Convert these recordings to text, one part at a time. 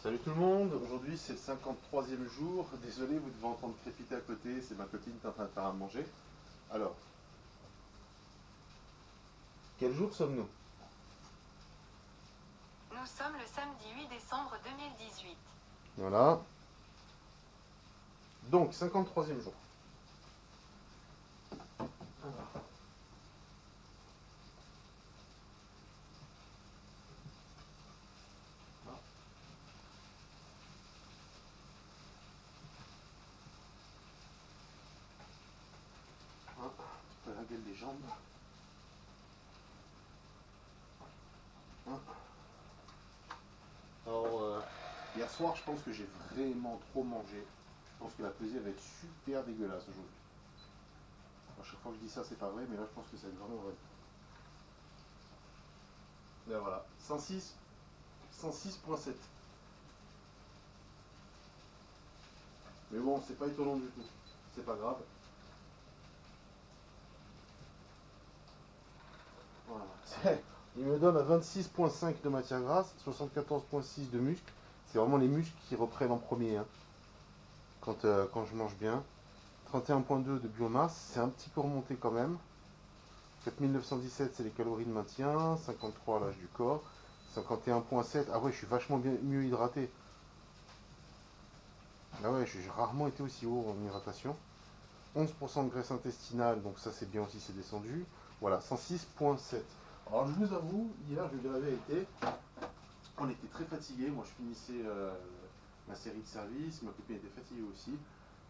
Salut tout le monde, aujourd'hui c'est le 53e jour. Désolé, vous devez entendre crépiter à côté, c'est ma copine qui est en train de faire à manger. Alors, quel jour sommes-nous? Nous sommes le samedi 8 décembre 2018. Voilà. Donc, 53e jour. Hein, tu peux regarder les jambes. Hein. Alors, hier soir, je pense que j'ai vraiment trop mangé. Je pense que la pesée va être super dégueulasse aujourd'hui. À chaque fois que je dis ça, c'est pas vrai, mais là, je pense que c'est vraiment vrai. Là, voilà, 106, 106,7. Mais bon, c'est pas étonnant du tout. C'est pas grave. Voilà. Il me donne à 26,5 de matière grasse, 74,6 de muscle. C'est vraiment les muscles qui reprennent en premier, hein, quand je mange bien. 31,2 de biomasse, c'est un petit peu remonté quand même. 4917, c'est les calories de maintien. 53 l'âge du corps. 51,7, ah ouais, je suis vachement mieux hydraté. Ah ouais, j'ai rarement été aussi haut en hydratation. 11% de graisse intestinale, donc ça c'est bien aussi, c'est descendu. Voilà, 106,7. Alors je vous avoue, hier, je vais dire la vérité, on était très fatigués. Moi, je finissais ma série de service. Ma copine était fatiguée aussi.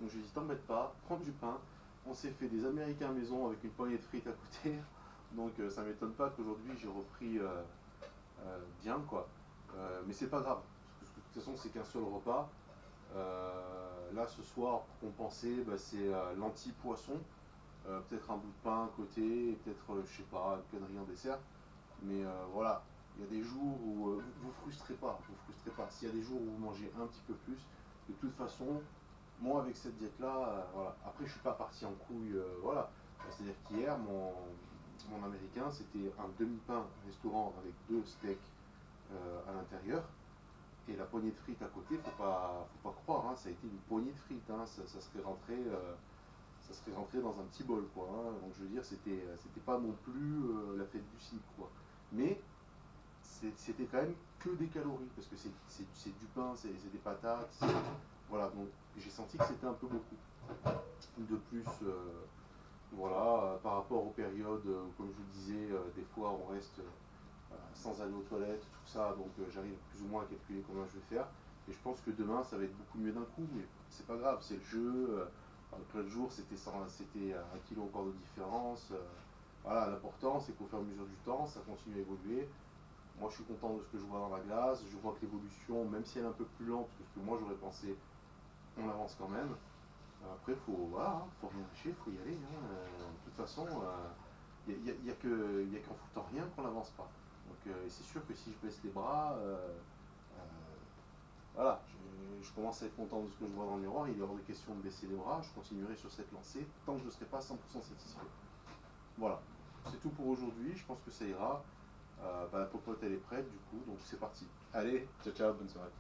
Donc, je lui ai dit, t'embête pas, prends du pain. On s'est fait des américains maison avec une poignée de frites à côté. Donc, ça m'étonne pas qu'aujourd'hui, j'ai repris bien, quoi. Mais c'est pas grave. Parce que, de toute façon, c'est qu'un seul repas. Là, ce soir, pour compenser, bah, c'est lentilles-poisson. Peut-être un bout de pain à côté. Peut-être, je sais pas, une connerie en dessert. Mais voilà, il y a des jours où vous frustrez pas, vous frustrez pas. S'il y a des jours où vous mangez un petit peu plus, de toute façon, moi avec cette diète-là, voilà. Après, je suis pas parti en couille, voilà. C'est-à-dire qu'hier, mon américain, c'était un demi-pain restaurant avec deux steaks à l'intérieur et la poignée de frites à côté. Faut pas croire, hein, ça a été une poignée de frites, hein, ça serait rentré dans un petit bol, quoi, hein. Donc je veux dire, c'était pas non plus la fête du cycle, quoi. Mais c'était quand même que des calories, parce que c'est du pain, c'est des patates. Voilà, donc j'ai senti que c'était un peu beaucoup. De plus, voilà, par rapport aux périodes, comme je vous le disais, des fois on reste sans aller aux toilettes, tout ça, donc j'arrive plus ou moins à calculer combien je vais faire. Et je pense que demain ça va être beaucoup mieux d'un coup, mais c'est pas grave, c'est le jeu. L'autre jour c'était 1 kilo encore de différence. Voilà, l'important c'est qu'au fur et à mesure du temps, ça continue à évoluer. Moi, je suis content de ce que je vois dans la glace. Je vois que l'évolution, même si elle est un peu plus lente que ce que moi j'aurais pensé, on avance quand même. Après, voilà, hein, faut rien lâcher, faut y aller, hein. De toute façon, il n'y a qu'en foutant rien qu'on n'avance pas. Donc, c'est sûr que si je baisse les bras, euh, voilà, je commence à être content de ce que je vois dans le miroir. Il est hors de question de baisser les bras. Je continuerai sur cette lancée tant que je ne serai pas 100% satisfait. Voilà, c'est tout pour aujourd'hui. Je pense que ça ira. Bah, la popote elle est prête du coup, donc c'est parti. Allez, ciao ciao, bonne soirée.